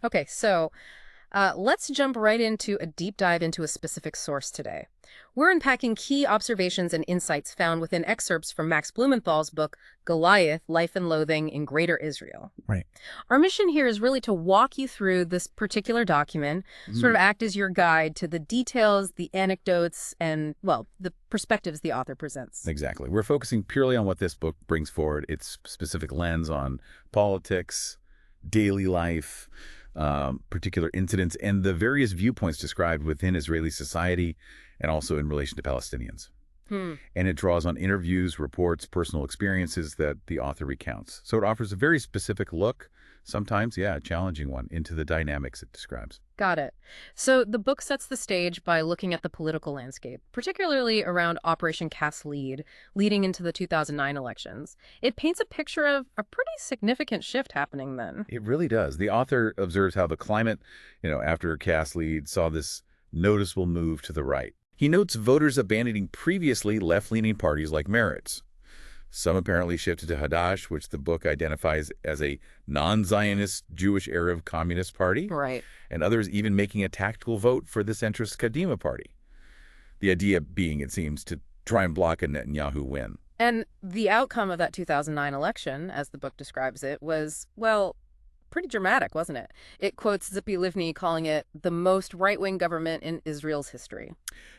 Okay, so let's jump right into a deep dive into a specific source today. We're unpacking key observations and insights found within excerpts from Max Blumenthal's book, Goliath, Life and Loathing in Greater Israel. Right. Our mission here is really to walk you through this particular document, sort of Mhm. act as your guide to the details, the anecdotes, and, well, the perspectives the author presents. Exactly. We're focusing purely on what this book brings forward, its specific lens on politics, daily life, particular incidents, and the various viewpoints described within Israeli society and also in relation to Palestinians. Hmm. And it draws on interviews, reports, personal experiences that the author recounts. So it offers a very specific look, sometimes, yeah, a challenging one, into the dynamics it describes. Got it. So the book sets the stage by looking at the political landscape, particularly around Operation Cast Lead, leading into the 2009 elections. It paints a picture of a pretty significant shift happening then. It really does. The author observes how the climate, after Cass lead, saw this noticeable move to the right. He notes voters abandoning previously left-leaning parties like Meretz. Some apparently shifted to Hadash, which the book identifies as a non-Zionist Jewish Arab communist party, Right. and others even making a tactical vote for the centrist Kadima party. The idea being, it seems, to try and block a Netanyahu win. And the outcome of that 2009 election, as the book describes it, was, well, pretty dramatic, wasn't it? It quotes Tzipi Livni calling it the most right-wing government in Israel's history.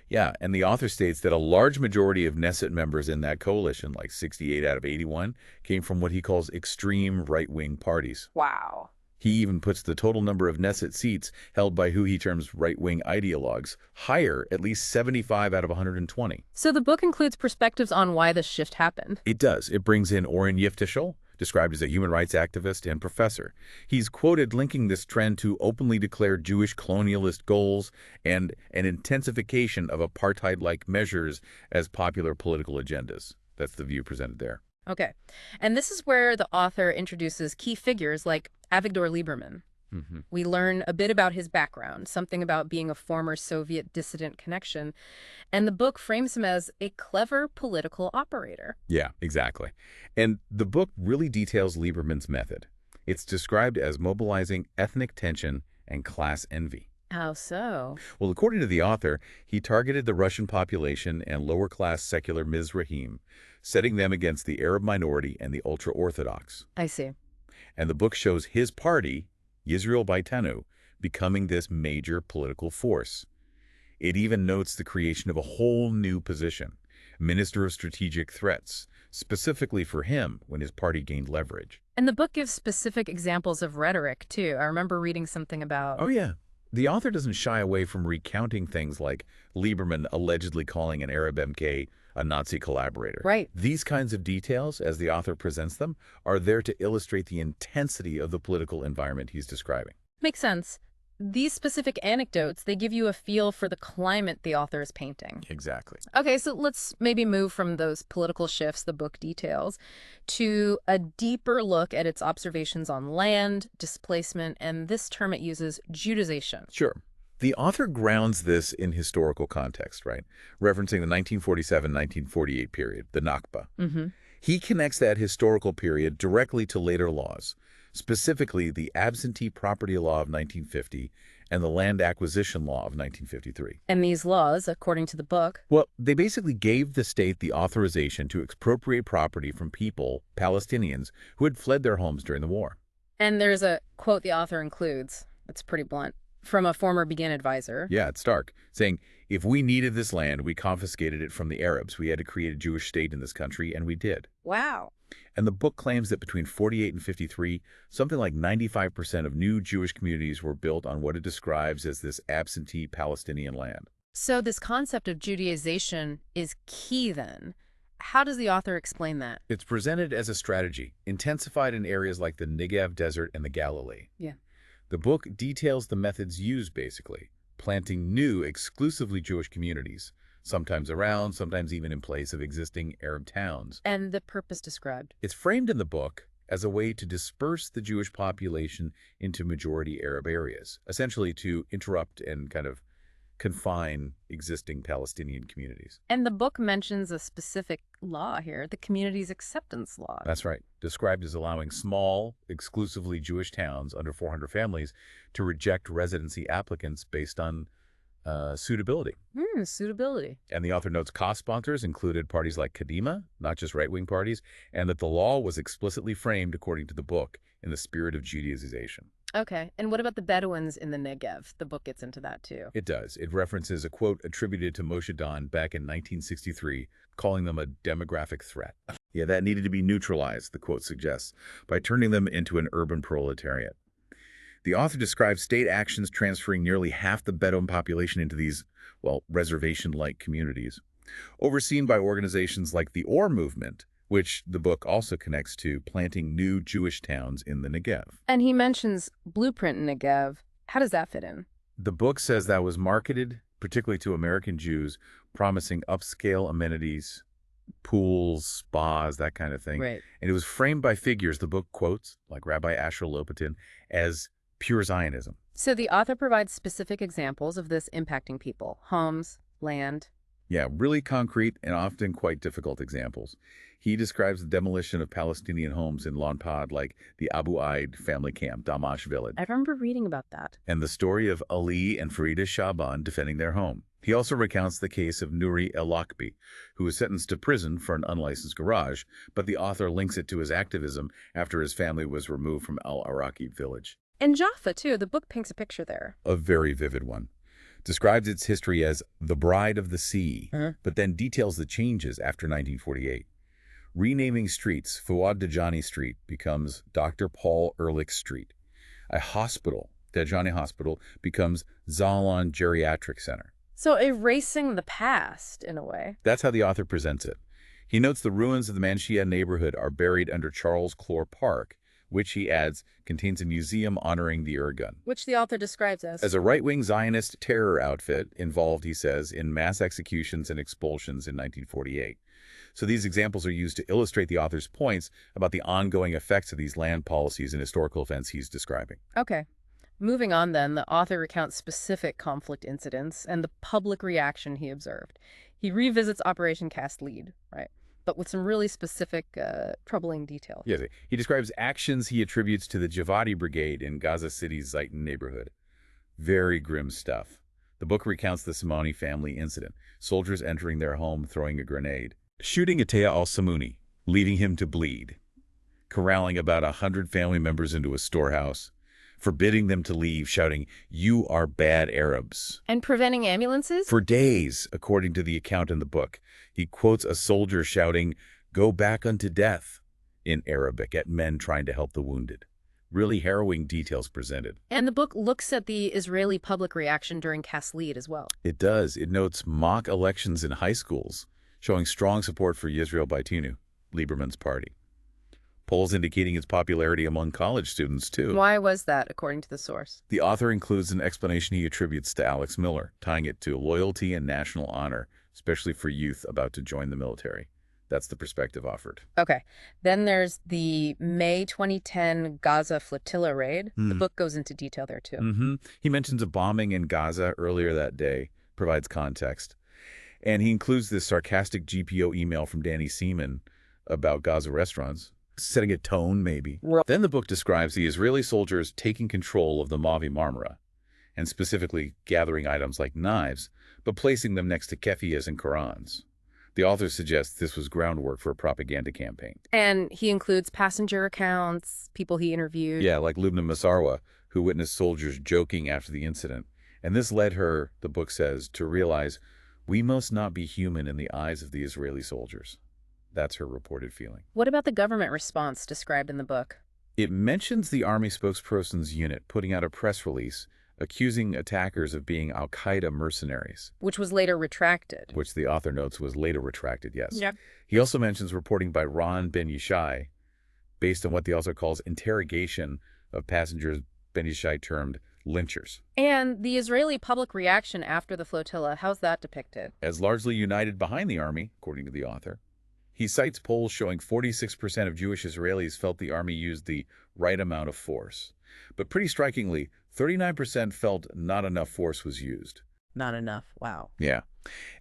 Yeah, and the author states that a large majority of Knesset members in that coalition, like 68 out of 81, came from what he calls extreme right-wing parties. Wow. He even puts the total number of Knesset seats held by who he terms right-wing ideologues higher, at least 75 out of 120. So the book includes perspectives on why this shift happened. It does. It brings in Oren Yiftishel, described as a human rights activist and professor. He's quoted linking this trend to openly declared Jewish colonialist goals and an intensification of apartheid-like measures as popular political agendas. That's the view presented there. Okay. And this is where the author introduces key figures like Avigdor Lieberman. hmm We learn a bit about his background, something about being a former Soviet dissident connection, and the book frames him as a clever political operator. Yeah, exactly. And the book really details Lieberman's method. It's described as mobilizing ethnic tension and class envy. How so? Well, according to the author, he targeted the Russian population and lower-class secular Mizrahim, setting them against the Arab minority and the ultra-Orthodox. I see. And the book shows his party, Yisrael Beitenu, becoming this major political force. It even notes the creation of a whole new position, Minister of Strategic Threats, specifically for him when his party gained leverage. And the book gives specific examples of rhetoric, too. I remember reading something about... Oh, yeah. The author doesn't shy away from recounting things like Lieberman allegedly calling an Arab MK a Nazi collaborator. Right. These kinds of details, as the author presents them, are there to illustrate the intensity of the political environment he's describing. Makes sense. These specific anecdotes, they give you a feel for the climate the author is painting. Exactly. Okay, so let's maybe move from those political shifts the book details to a deeper look at its observations on land, displacement, and this term it uses, Judaization. Sure. The author grounds this in historical context, right? Referencing the 1947-1948 period, the Nakba. Mm-hmm. He connects that historical period directly to later laws, specifically the absentee property law of 1950 and the land acquisition law of 1953. And these laws, according to the book, Well, they basically gave the state the authorization to expropriate property from people, Palestinians, who had fled their homes during the war. and there's a quote the author includes, it's pretty blunt, from a former Begin advisor. Yeah, it's stark, saying, if we needed this land, we confiscated it from the Arabs. We had to create a Jewish state in this country, and we did. Wow. And the book claims that between 48 and 53, something like 95% of new Jewish communities were built on what it describes as this absentee Palestinian land. So this concept of Judaization is key then. How does the author explain that? It's presented as a strategy, intensified in areas like the Negev Desert and the Galilee. Yeah. The book details the methods used, basically, planting new, exclusively Jewish communities, sometimes around, sometimes even in place of existing Arab towns. And the purpose described. It's framed in the book as a way to disperse the Jewish population into majority Arab areas, essentially to interrupt and kind of confine existing Palestinian communities. And the book mentions a specific law here, the community's acceptance law. That's right. Described as allowing small, exclusively Jewish towns under 400 families to reject residency applicants based on suitability. Suitability. And the author notes co-sponsors included parties like Kadima, not just right-wing parties, and that the law was explicitly framed, according to the book, in the spirit of Judaization. Okay. And what about the Bedouins in the Negev? The book gets into that too. It does. It references a quote attributed to Moshe Dan back in 1963, calling them a demographic threat. Yeah, that needed to be neutralized, the quote suggests, by turning them into an urban proletariat. The author describes state actions transferring nearly half the Bedouin population into these, well, reservation-like communities, overseen by organizations like the Or movement, which the book also connects to planting new Jewish towns in the Negev. And he mentions Blueprint Negev. How does that fit in? The book says that was marketed, particularly to American Jews, promising upscale amenities, pools, spas, that kind of thing. Right. And it was framed by figures the book quotes, like Rabbi Asher Lopatin, as pure Zionism. So the author provides specific examples of this impacting people, homes, land. Yeah, really concrete and often quite difficult examples. He describes the demolition of Palestinian homes in Lon Pod, like the Abu Aid family camp, Damash village, I remember reading about that. and the story of Ali and Farida Shaban defending their home. He also recounts the case of Nuri El-Akbi, who was sentenced to prison for an unlicensed garage, but the author links it to his activism after his family was removed from Al-Araqi village. And Jaffa, too. The book paints a picture there. A very vivid one. Describes its history as the Bride of the Sea, but then details the changes after 1948. Renaming streets, Fuad Dajani Street becomes Dr. Paul Ehrlich Street. A hospital, Dajani Hospital, becomes Zalon Geriatric Center. So erasing the past, in a way. That's how the author presents it. He notes the ruins of the Manshia neighborhood are buried under Charles Clore Park, which, he adds, contains a museum honoring the Irgun. Which the author describes As a right-wing Zionist terror outfit involved, he says, in mass executions and expulsions in 1948. So these examples are used to illustrate the author's points about the ongoing effects of these land policies and historical events he's describing. Okay. Moving on then, the author recounts specific conflict incidents and the public reaction he observed. He revisits Operation Cast Lead, right? But with some really specific, troubling detail. Yes, he describes actions he attributes to the Javadi Brigade in Gaza City's Zayton neighborhood. Very grim stuff. The book recounts the Simoni family incident, soldiers entering their home throwing a grenade, shooting Ataya al-Samuni, leaving him to bleed, corralling about 100 family members into a storehouse, forbidding them to leave, shouting, "You are bad Arabs." And preventing ambulances? For days, according to the account in the book, he quotes a soldier shouting, "Go back unto death," in Arabic at men trying to help the wounded. Really harrowing details presented. And the book looks at the Israeli public reaction during Cast Lead as well. It does. It notes mock elections in high schools, showing strong support for Yisrael Beitenu, Lieberman's party. Polls indicating its popularity among college students, too. Why was that, according to the source? The author includes an explanation he attributes to Alex Miller, tying it to loyalty and national honor, especially for youth about to join the military. That's the perspective offered. Okay. Then there's the May 2010 Gaza flotilla raid. The book goes into detail there, too. He mentions a bombing in Gaza earlier that day, provides context. And he includes this sarcastic GPO email from Danny Seaman about Gaza restaurants, setting a tone, maybe. Then the book describes the Israeli soldiers taking control of the Mavi Marmara, and specifically gathering items like knives, but placing them next to keffiyehs and Qurans. The author suggests this was groundwork for a propaganda campaign. And he includes passenger accounts, people he interviewed. Yeah, like Lubna Masarwa, who witnessed soldiers joking after the incident. And this led her, the book says, to realize we must not be human in the eyes of the Israeli soldiers. That's her reported feeling. What about the government response described in the book? It mentions the Army spokesperson's unit putting out a press release accusing attackers of being al-Qaeda mercenaries. Which was later retracted. Which the author notes was later retracted, yes. Yep. He also mentions reporting by Ron Ben Yishai, based on what the author calls interrogation of passengers Ben Yishai termed lynchers. And the Israeli public reaction after the flotilla, how's that depicted? As largely united behind the army, according to the author. He cites polls showing 46% of Jewish Israelis felt the army used the right amount of force. But pretty strikingly, 39% felt not enough force was used. Not enough. Wow. Yeah.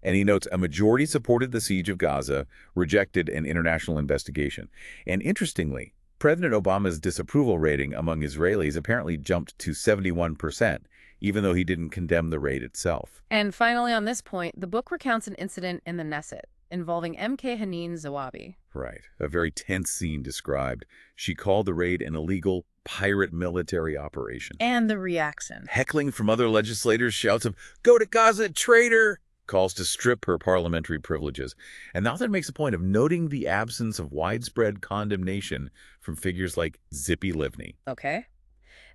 And he notes a majority supported the siege of Gaza, rejected an international investigation. And interestingly, President Obama's disapproval rating among Israelis apparently jumped to 71%, even though he didn't condemn the raid itself. And finally, on this point, the book recounts an incident in the Knesset involving M.K. Haneen Zawabi. Right. A very tense scene described. She called the raid an illegal pirate military operation. And the reaction. Heckling from other legislators, shouts of, "Go to Gaza, traitor!" calls to strip her parliamentary privileges. And the author makes a point of noting the absence of widespread condemnation from figures like Zippy Livni. Okay.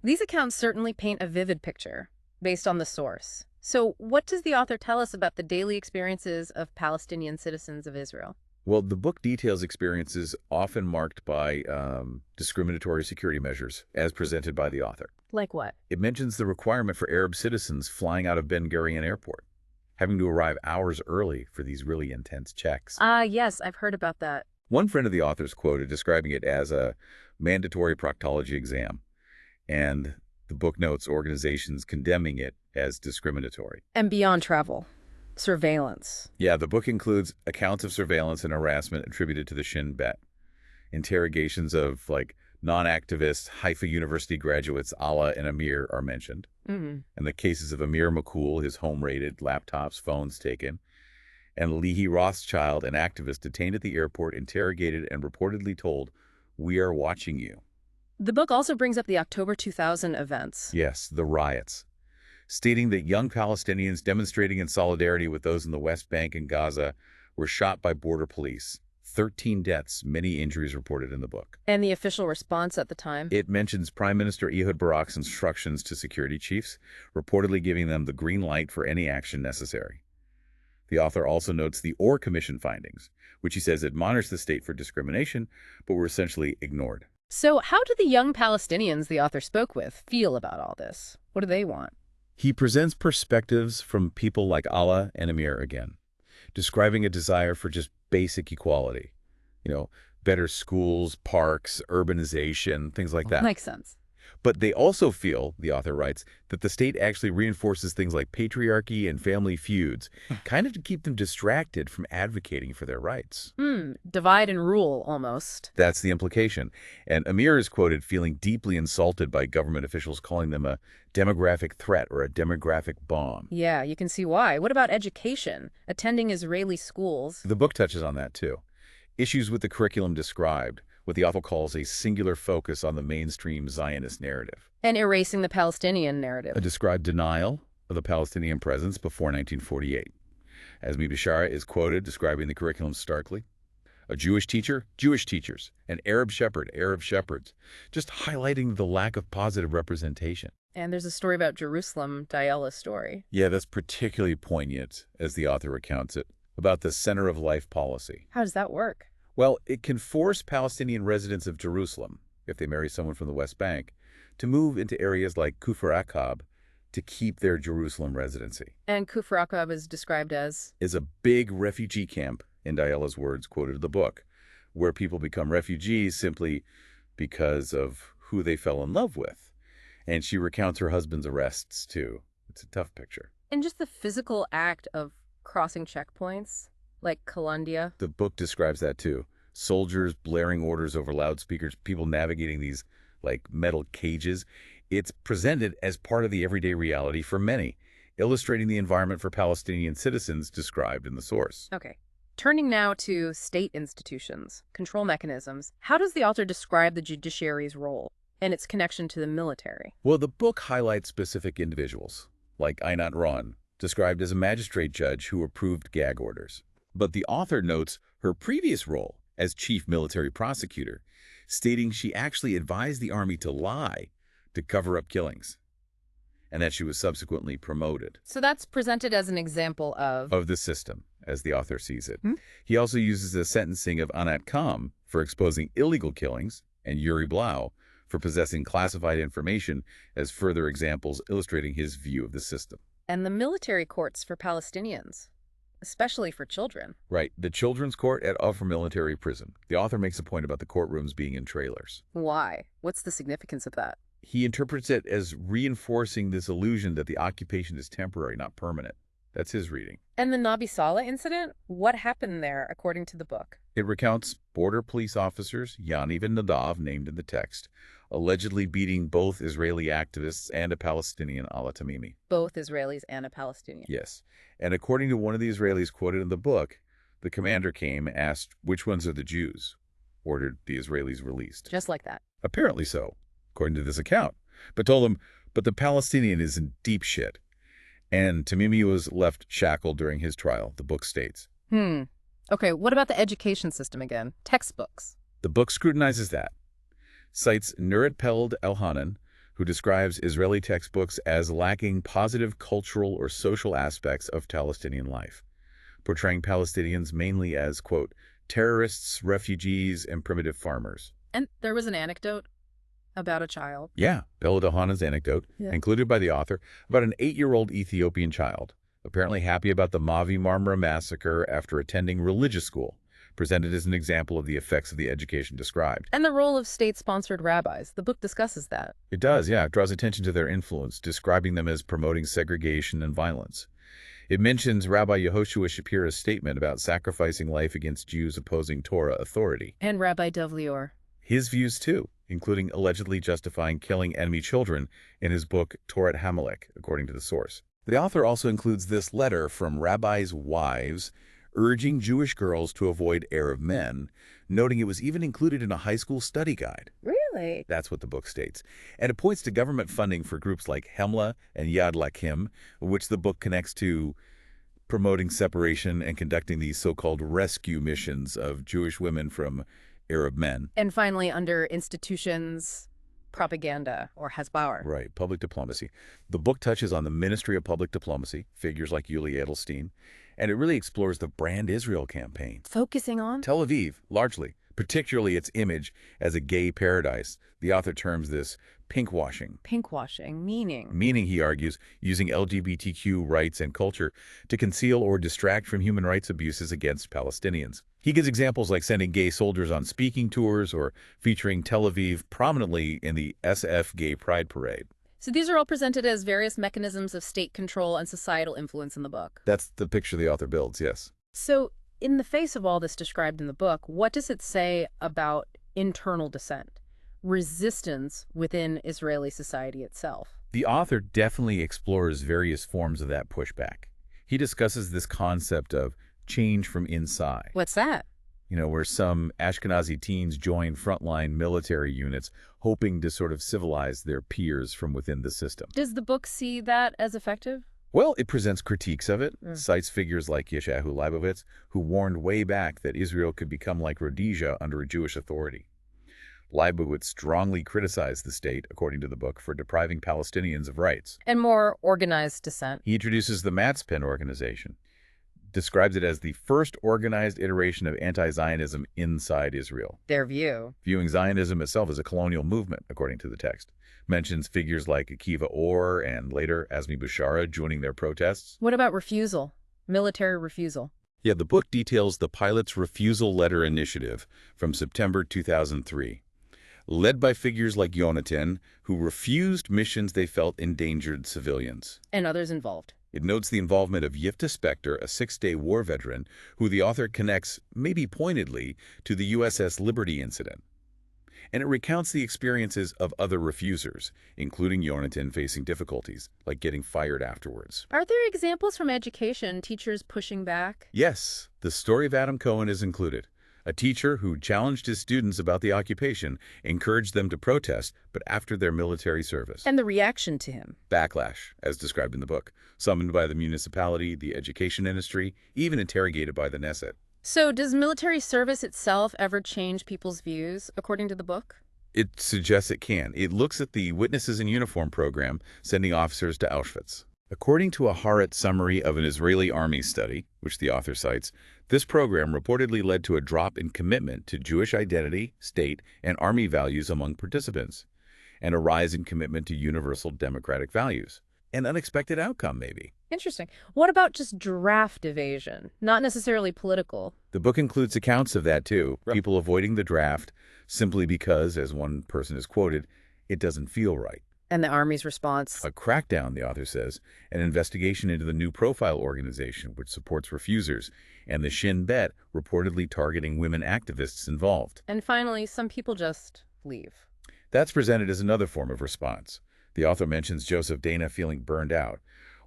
These accounts certainly paint a vivid picture based on the source. So what does the author tell us about the daily experiences of Palestinian citizens of Israel? Well, the book details experiences often marked by discriminatory security measures, as presented by the author. Like what? It mentions the requirement for Arab citizens flying out of Ben Gurion Airport, having to arrive hours early for these really intense checks. Yes, I've heard about that. One friend of the author's quoted describing it as a mandatory proctology exam, and the book notes organizations condemning it as discriminatory. And beyond travel, surveillance. Yeah, the book includes accounts of surveillance and harassment attributed to the Shin Bet. Interrogations of, non-activist Haifa University graduates Ala and Amir are mentioned. Mm-hmm. And the cases of Amir Makul, his home raided, laptops, phones taken, and Lehi Rothschild, an activist detained at the airport, interrogated, and reportedly told, "We are watching you." The book also brings up the October 2000 events. Yes, the riots, stating that young Palestinians demonstrating in solidarity with those in the West Bank and Gaza were shot by border police. 13 deaths, many injuries reported in the book. And the official response at the time? It mentions Prime Minister Ehud Barak's instructions to security chiefs, reportedly giving them the green light for any action necessary. The author also notes the Orr Commission findings, which he says admonished the state for discrimination, but were essentially ignored. So how do the young Palestinians the author spoke with feel about all this? What do they want? He presents perspectives from people like Ala and Amir again, describing a desire for just basic equality. Better schools, parks, urbanization, things like that. Makes sense. But they also feel, the author writes, that the state actually reinforces things like patriarchy and family feuds, kind of to keep them distracted from advocating for their rights. Divide and rule, almost. That's the implication. And Amir is quoted feeling deeply insulted by government officials, calling them a demographic threat or a demographic bomb. Yeah, you can see why. What about education? Attending Israeli schools? The book touches on that, too. Issues with the curriculum described, what the author calls a singular focus on the mainstream Zionist narrative. And erasing the Palestinian narrative. A described denial of the Palestinian presence before 1948. Azmi Bishara is quoted describing the curriculum starkly. A Jewish teacher, Jewish teachers. An Arab shepherd, Arab shepherds. Just highlighting the lack of positive representation. And there's a story about Jerusalem, Diala's story. Yeah, that's particularly poignant, as the author recounts it, about the center of life policy. How does that work? Well, it can force Palestinian residents of Jerusalem, if they marry someone from the West Bank, to move into areas like Kufr Aqab to keep their Jerusalem residency. And Kufr Aqab is described as? Is a big refugee camp, in Diala's words quoted in the book, where people become refugees simply because of who they fell in love with. And she recounts her husband's arrests, too. It's a tough picture. And just the physical act of crossing checkpoints, like Kalandia. The book describes that, too. Soldiers blaring orders over loudspeakers, people navigating these, metal cages. It's presented as part of the everyday reality for many, illustrating the environment for Palestinian citizens described in the source. Okay. Turning now to state institutions, control mechanisms, how does the author describe the judiciary's role and its connection to the military? Well, the book highlights specific individuals, like Einat Ron, described as a magistrate judge who approved gag orders. But the author notes her previous role as chief military prosecutor, stating she actually advised the army to lie to cover up killings, and that she was subsequently promoted. So that's presented as an example of the system, as the author sees it. He also uses the sentencing of Anat Kam for exposing illegal killings and Yuri Blau for possessing classified information as further examples illustrating his view of the system. And the military courts for Palestinians, especially for children. Right. The children's court at Offer Military Prison. The author makes a point about the courtrooms being in trailers. Why? What's the significance of that? He interprets it as reinforcing this illusion that the occupation is temporary, not permanent. That's his reading. And the Nabi Saleh incident? What happened there, according to the book? It recounts border police officers, Yaniv and Nadav, named in the text, allegedly beating both Israeli activists and a Palestinian, Ala Tamimi. Both Israelis and a Palestinian. Yes. And according to one of the Israelis quoted in the book, the commander came, asked which ones are the Jews, ordered the Israelis released. Just like that. Apparently so, according to this account, but told them, but the Palestinian is in deep shit. And Tamimi was left shackled during his trial, the book states. Okay, what about the education system again? Textbooks. The book scrutinizes that. Cites Nurit Peld Elhanan, who describes Israeli textbooks as lacking positive cultural or social aspects of Palestinian life, portraying Palestinians mainly as, quote, terrorists, refugees, and primitive farmers. And there was an anecdote about a child. Yeah, Peld Elhanan's anecdote, included by the author, about an 8-year-old Ethiopian child, apparently happy about the Mavi Marmara massacre after attending religious school, presented as an example of the effects of the education described. And the role of state-sponsored rabbis. The book discusses that. It does, yeah. It draws attention to their influence, describing them as promoting segregation and violence. It mentions Rabbi Yehoshua Shapira's statement about sacrificing life against Jews opposing Torah authority. And Rabbi Dov Lior. His views, too, including allegedly justifying killing enemy children in his book Torat Hamelech, according to the source. The author also includes this letter from rabbis' wives urging Jewish girls to avoid Arab men, noting it was even included in a high school study guide. Really? That's what the book states. And it points to government funding for groups like Hemla and Yad Lakim, which the book connects to promoting separation and conducting these so-called rescue missions of Jewish women from Arab men. And finally, under institutions, propaganda, or Hasbauer. Right, public diplomacy. The book touches on the Ministry of Public Diplomacy, figures like Yuli Edelstein, and it really explores the Brand Israel campaign. Focusing on? Tel Aviv, largely, particularly its image as a gay paradise. The author terms this pinkwashing. Pinkwashing, meaning? Meaning, he argues, using LGBTQ rights and culture to conceal or distract from human rights abuses against Palestinians. He gives examples like sending gay soldiers on speaking tours or featuring Tel Aviv prominently in the SF Gay Pride Parade. So these are all presented as various mechanisms of state control and societal influence in the book. That's the picture the author builds, yes. So in the face of all this described in the book, what does it say about internal dissent, resistance within Israeli society itself? The author definitely explores various forms of that pushback. He discusses this concept of change from inside. What's that? You know, where some Ashkenazi teens join frontline military units, hoping to sort of civilize their peers from within the system. Does the book see that as effective? Well, it presents critiques of it, cites figures like Yeshayahu Leibovitz, who warned way back that Israel could become like Rhodesia under a Jewish authority. Leibovitz strongly criticized the state, according to the book, for depriving Palestinians of rights. And more organized dissent. He introduces the Matzpen organization, describes it as the first organized iteration of anti-Zionism inside Israel. Their view. Viewing Zionism itself as a colonial movement, according to the text. Mentions figures like Akiva Orr and later Azmi Bishara joining their protests. What about refusal? Military refusal? Yeah, the book details the pilot's refusal letter initiative from September 2003. Led by figures like Yonatan, who refused missions they felt endangered civilians. And others involved. It notes the involvement of Yifta Spector, a six-day war veteran, who the author connects, maybe pointedly, to the USS Liberty incident. And it recounts the experiences of other refusers, including Yonatan facing difficulties, like getting fired afterwards. Are there examples from education, teachers pushing back? Yes, the story of Adam Cohen is included. A teacher who challenged his students about the occupation, encouraged them to protest, but after their military service. And the reaction to him? Backlash, as described in the book, summoned by the municipality, the education industry, even interrogated by the Knesset. So does military service itself ever change people's views, according to the book? It suggests it can. It looks at the Witnesses in Uniform program, sending officers to Auschwitz. According to a Haaretz summary of an Israeli army study, which the author cites, this program reportedly led to a drop in commitment to Jewish identity, state, and army values among participants, and a rise in commitment to universal democratic values. An unexpected outcome, maybe. Interesting. What about just draft evasion? Not necessarily political. The book includes accounts of that, too. People avoiding the draft simply because, as one person is quoted, it doesn't feel right. And the Army's response? A crackdown, the author says, an investigation into the New Profile organization, which supports refusers, and the Shin Bet reportedly targeting women activists involved. And finally, some people just leave. That's presented as another form of response. The author mentions Joseph Dana feeling burned out,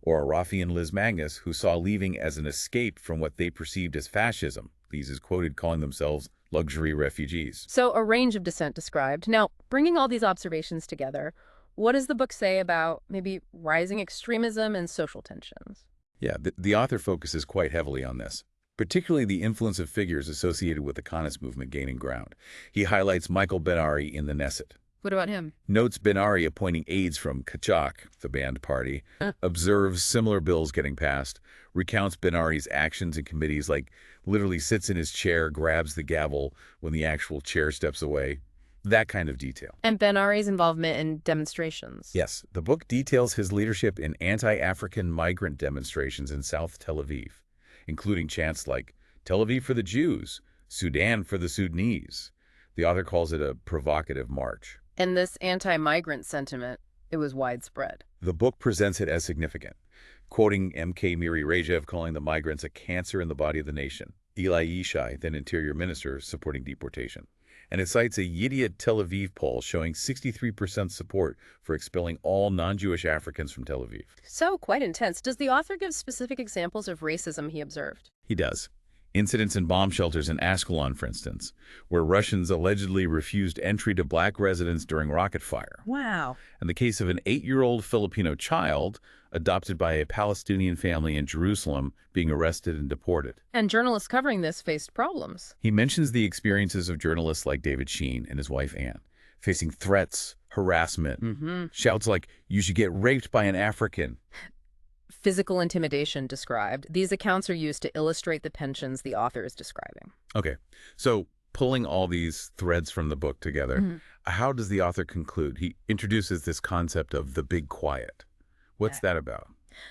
or Rafi and Liz Magnus, who saw leaving as an escape from what they perceived as fascism. These is quoted calling themselves luxury refugees. So a range of dissent described. Now, bringing all these observations together, what does the book say about maybe rising extremism and social tensions? Yeah, the author focuses quite heavily on this, particularly the influence of figures associated with the Khanist movement gaining ground. He highlights Michael Ben-Ari in the Knesset. What about him? Notes Ben-Ari appointing aides from Kachak, the banned party, observes similar bills getting passed, recounts Ben-Ari's actions in committees, like literally sits in his chair, grabs the gavel when the actual chair steps away. That kind of detail. And Ben-Ari's involvement in demonstrations. Yes, the book details his leadership in anti-African migrant demonstrations in South Tel Aviv, including chants like, Tel Aviv for the Jews, Sudan for the Sudanese. The author calls it a provocative march. And this anti-migrant sentiment, it was widespread. The book presents it as significant, quoting M.K. Miri Regev calling the migrants a cancer in the body of the nation, Eli Yishai, then Interior Minister, supporting deportation. And it cites a Yediot Tel Aviv poll showing 63% support for expelling all non-Jewish Africans from Tel Aviv. So, quite intense. Does the author give specific examples of racism he observed? He does. Incidents in bomb shelters in Ashkelon, for instance, where Russians allegedly refused entry to black residents during rocket fire. Wow. And the case of an 8-year-old Filipino child adopted by a Palestinian family in Jerusalem being arrested and deported. And journalists covering this faced problems. He mentions the experiences of journalists like David Sheen and his wife Anne, facing threats, harassment, shouts like, you should get raped by an African. Physical intimidation described. These accounts are used to illustrate the tensions the author is describing. Okay, so pulling all these threads from the book together, how does the author conclude? He introduces this concept of the big quiet. What's that about?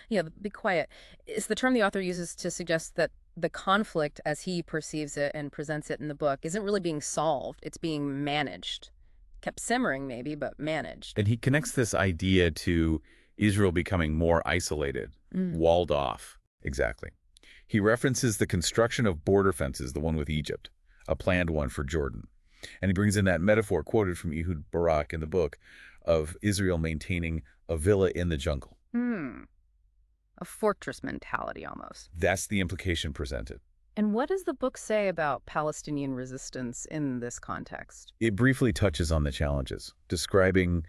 Yeah, be quiet is the term the author uses to suggest that the conflict, as he perceives it and presents it in the book, isn't really being solved. It's being managed. Kept simmering, maybe, but managed. And he connects this idea to Israel becoming more isolated, walled off. Exactly. He references the construction of border fences, the one with Egypt, a planned one for Jordan. And he brings in that metaphor quoted from Ehud Barak in the book of Israel maintaining a villa in the jungle. A fortress mentality, almost. That's the implication presented. And what does the book say about Palestinian resistance in this context? It briefly touches on the challenges, describing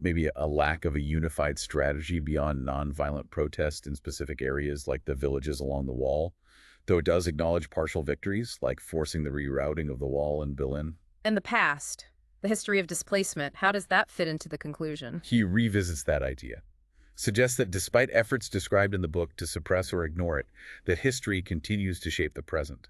maybe a lack of a unified strategy beyond nonviolent protest in specific areas like the villages along the wall, though it does acknowledge partial victories, like forcing the rerouting of the wall in Berlin. And the past, the history of displacement, how does that fit into the conclusion? He revisits that idea, suggests that despite efforts described in the book to suppress or ignore it, that history continues to shape the present.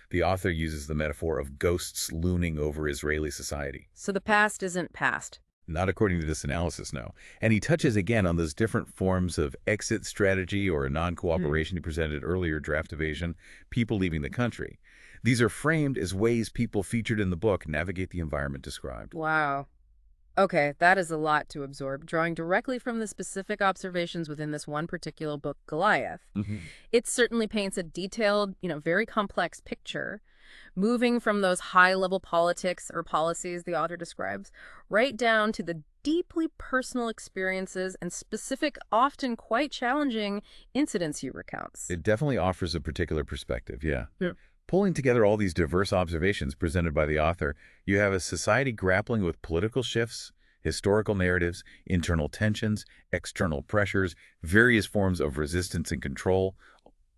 The author uses the metaphor of ghosts looming over Israeli society. So the past isn't past. Not according to this analysis, no. And he touches again on those different forms of exit strategy or non-cooperation he presented earlier, draft evasion, people leaving the country. These are framed as ways people featured in the book navigate the environment described. Wow. Okay, that is a lot to absorb, drawing directly from the specific observations within this one particular book, Goliath. It certainly paints a detailed, very complex picture, moving from those high-level politics or policies the author describes, right down to the deeply personal experiences and specific, often quite challenging incidents he recounts. It definitely offers a particular perspective, yeah. Pulling together all these diverse observations presented by the author, you have a society grappling with political shifts, historical narratives, internal tensions, external pressures, various forms of resistance and control,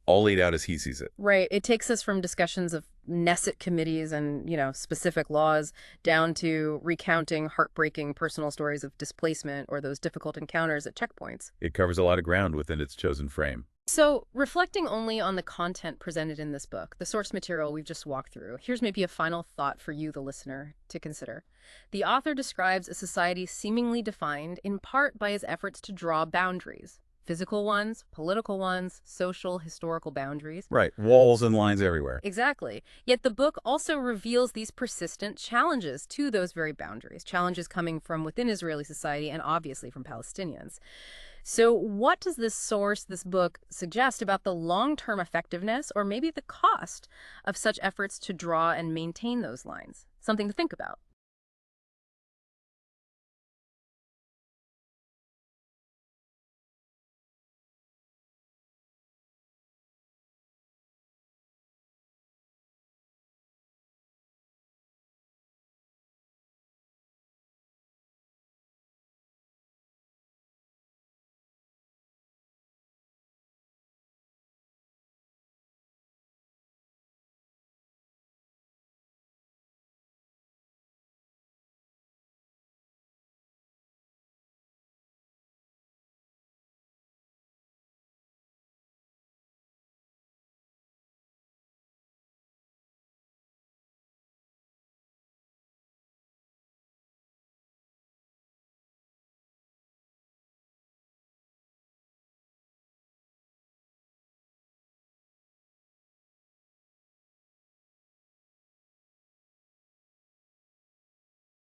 all laid out as he sees it. Right. It takes us from discussions of Knesset committees and, specific laws down to recounting heartbreaking personal stories of displacement or those difficult encounters at checkpoints. It covers a lot of ground within its chosen frame. So, reflecting only on the content presented in this book, the source material we've just walked through, here's maybe a final thought for you, the listener, to consider. The author describes a society seemingly defined in part by his efforts to draw boundaries, Physical ones, political ones, social, historical boundaries. Right. Walls and lines everywhere. Exactly. Yet the book also reveals these persistent challenges to those very boundaries, challenges coming from within Israeli society and obviously from Palestinians. So what does this book, suggest about the long-term effectiveness or maybe the cost of such efforts to draw and maintain those lines? Something to think about.